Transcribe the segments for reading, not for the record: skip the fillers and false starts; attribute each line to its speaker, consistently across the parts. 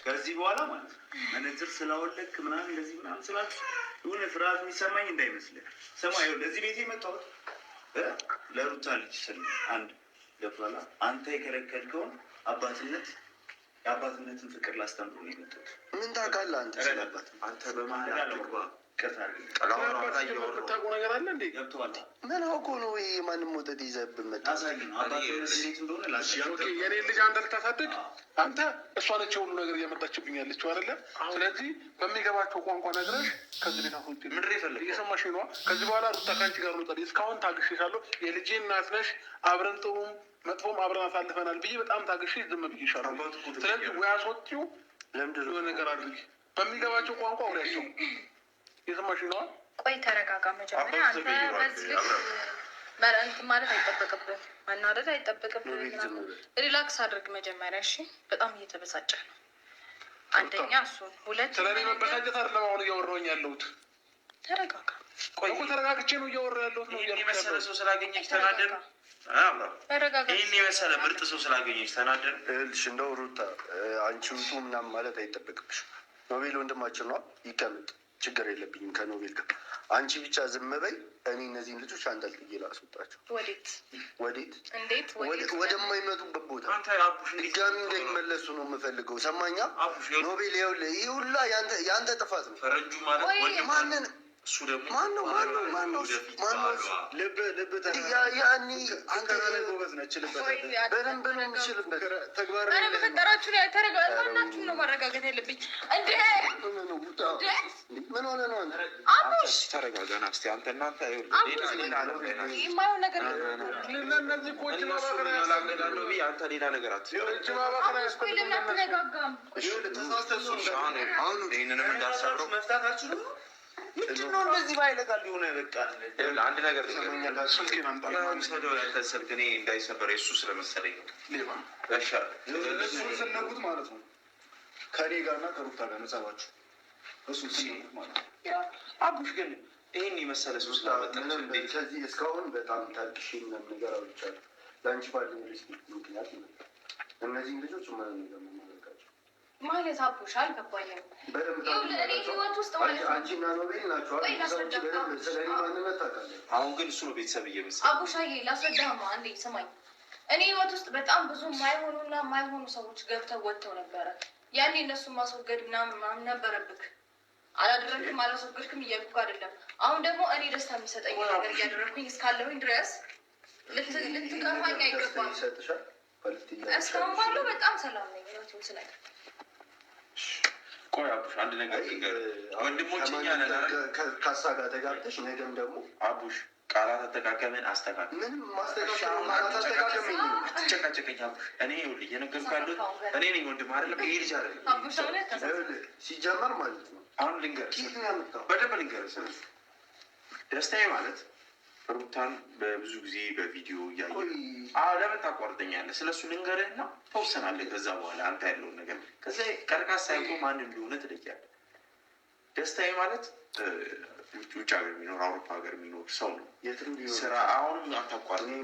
Speaker 1: ከዚህ በኋላ ማለት ነው መነጽር ስላወለክ ምናምን እንደዚህ ምናምን ስላልኩ የሆነ ፍርሃት የሚሰማኝ እንዳይመስልህ። ስማ ይኸውልህ እዚህ ቤት የመጣሁት ለሩታ ልጅ ስል አንድ ገብቶሃል። አንተ የከለከልከውን የአባትነትን ፍቅር ላስተምሩ ነው የመጣሁት። ምን ታውቃለህ አንተ ስለአባት? አንተ በማለት አትግባ።
Speaker 2: የምታውቀው ነገር አለ እንዴ?
Speaker 1: ገብቶሃል? ምን አውቆ ነው ይሄ? ማንም ወጠት ይዘህብን መጣ።
Speaker 2: የኔ ልጅ አንተ ልታሳድግ አንተ እሷ ነች የሁሉ ነገር እያመጣችብኝ ያለችው አይደለ? ስለዚህ በሚገባቸው ቋንቋ ነግረሽ ከዚህ ቤት አሁን ምድር ይፈልግ እየሰማሽ ነዋ። ከዚህ በኋላ ሩታ ከአንቺ ጋር ነው። እስካሁን ታግሼሻለሁ። የልጄ እናት ነሽ። አብረን ጥሩም መጥፎም አብረን አሳልፈናል ብዬ በጣም ታግሼ ዝም ብዬሻለሁ። ስለዚህ ወይ አስወጪው ለምንድን ነው ነገር አድርጊ። በሚገባቸው ቋንቋ አውሪያቸው። የሰማሽ ነዋ።
Speaker 3: ቆይ ተረጋጋ። መጀመሪያ አንተ በዚህ እንትን ማለት አይጠበቅብህም፣ ማናደድ አይጠበቅብህም። ሪላክስ አድርግ መጀመሪያ እሺ። በጣም እየተበሳጨህ ነው። አንደኛ እሱን፣ ሁለት
Speaker 2: ስለኔ መበሳጨት አይደለም አሁን እያወራሁኝ ያለሁት።
Speaker 3: ተረጋጋ።
Speaker 2: ቆይ እኮ ተረጋግቼ ነው እያወራሁ ያለሁት። ነው
Speaker 1: የመሰለ ሰው ስላገኘች ተናደር።
Speaker 3: ተረጋጋ።
Speaker 1: ይህን የመሰለ ምርጥ ሰው ስላገኘች ተናደር።
Speaker 4: እልሽ እንደው ሩታ አንቺ ውጡ ምናምን ማለት አይጠበቅብሽም። ኖቤል ወንድማችን ነው፣ ይቀመጥ፣ ችግር የለብኝም ከኖቤል ጋር። አንቺ ብቻ ዝም በይ። እኔ እነዚህን ልጆች አንጠልጥዬ ላስወጣቸው። ወዴት? እንዴት? ወደማይመጡበት ቦታ ድጋሚ እንዳይመለሱ ነው የምፈልገው። ሰማኛ ኖቤል? ይኸውልህ ይህ ሁላ የአንተ ጥፋት ነው።
Speaker 1: ፈረንጁ ማለት
Speaker 4: ማንን?
Speaker 1: እሱ ደግሞ
Speaker 4: ማነው? ልብ ያኔ አንተ ጎበዝ ነች። በደንብ ነው የምችልበት ተግባር።
Speaker 3: በፈጠራችሁ ላይ ተረጋጋችሁ ነው ማረጋገጥ ያለብኝ። እንዴ ምን ሆነ ነው? አቡሽ
Speaker 1: ተረጋጋ። ና እስኪ አንተ እናንተ
Speaker 3: የማይሆን ነገር
Speaker 1: አንተ ሌላ ነገር ይህንንም እንዳሰብረው መፍታታችሁ ነው። ምንድን ነው እንደዚህ ባይለቃል ሊሆነ በቃ አንድ ነገር ስልክ እኔ እንዳይሰበር የሱ ስለመሰለኝ ነው።
Speaker 2: ስነጉት ማለት ነው ከኔ ጋርና ከሩታ ጋር ነጸባችሁ እሱ ስነጉት ማለት ነው።
Speaker 1: አቡሽ ግን ይህን የመሰለ ሰው ስላመጣችሁ
Speaker 4: ከዚህ እስካሁን በጣም ታግሼ ምናምን ነገር አውርቻለሁ። ለአንቺ ባለኝ ሪስፔክት ምክንያት ይመጣል። እነዚህም ልጆች ማለት ነው ለምናደርጋቸው
Speaker 3: ማለት አቡሽ አልገባኝም። ህይወት ውስጥ
Speaker 4: አንቺና ኖቤል ናቸው። ስለኔ ማንነት ታውቃለህ።
Speaker 1: አሁን ግን እሱ ነው ቤተሰብ እየመሰለኝ።
Speaker 3: አቡሻዬ ላስረዳህማ አንዴ ስማኝ። እኔ ህይወት ውስጥ በጣም ብዙ የማይሆኑ ሰዎች ገብተው ወጥተው ነበረ። ያኔ እነሱን ማስወገድ ምናምን ነበረብክ። አላደረግክም፣ አላስወገድክም እያልኩ አይደለም። አሁን ደግሞ እኔ ደስታ የሚሰጠኝ ነገር እያደረግኩኝ እስካለሁኝ ድረስ ልትከፋኝ አይገባም። እስካሁን ባለው በጣም ሰላም ነኝ። ህይወት ላይ
Speaker 1: ቆይ አቡሽ አንድ ነገር ወንድሞች እኛ
Speaker 4: ካሳ ጋር ተጋብተሽ ነገም ደግሞ
Speaker 1: አቡሽ ቃላት አጠቃቀምን አስተካክል።
Speaker 4: ምንም ማስተካከል
Speaker 1: አትጨቃጨቀኝ አቡሽ። እኔ ይኸውልህ እየነገርኩህ ያለሁት እኔ ነኝ ወንድም አይደለም። ይሄ ልጅ አይደለም
Speaker 4: ሲጀመር ማለት ነው።
Speaker 1: አሁን ልንገርህ፣ በደንብ ልንገርህ ስለሱ ደስታዬ ማለት ሩታን በብዙ ጊዜ በቪዲዮ እያየሁ ለምን ታቋርጠኛለህ? ስለሱ ልንገርህና ተወሰናለህ። ከዛ በኋላ አንተ ያለውን ነገር ከዛ ቀርቃስ ሳይቆ ማን እንደሆነ ትለያለህ። ደስታዬ ማለት ውጭ ሀገር የሚኖር አውሮፓ ሀገር የሚኖር ሰው ነው። ስራ አሁንም አታቋርጠኝ፣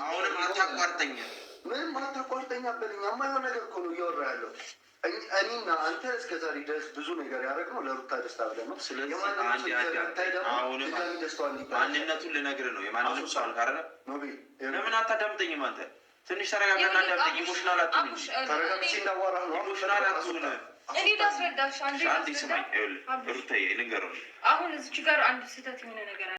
Speaker 1: አሁንም አታቋርጠኝ።
Speaker 4: ምንም አታቋርጠኝ አበልኝ። የማይሆን ነገር እኮ ነው እያወራ ያለው። እኔና አንተ እስከ ዛሬ ድረስ ብዙ ነገር ያደረግነው ለሩታ ደስታ ብለን ነው።
Speaker 1: ስለዚህ ማንነቱን ልነግርህ ነው። የማንነቱ ሰው አልካረ ለምን አታዳምጠኝም? አንተ ትንሽ ተረጋጋና አዳምጠኝ። ኢሞሽናል አትሁን።
Speaker 4: ተረጋግቼ እንዳዋራህ ነው።
Speaker 1: ኢሞሽናል አትሁን።
Speaker 3: እኔ ላስረዳሽ።
Speaker 1: አንዴ ስማኝ። ሩታዬ ልንገርህ፣
Speaker 3: አሁን እዚች ጋር አንድ ስህተት የሆነ ነገር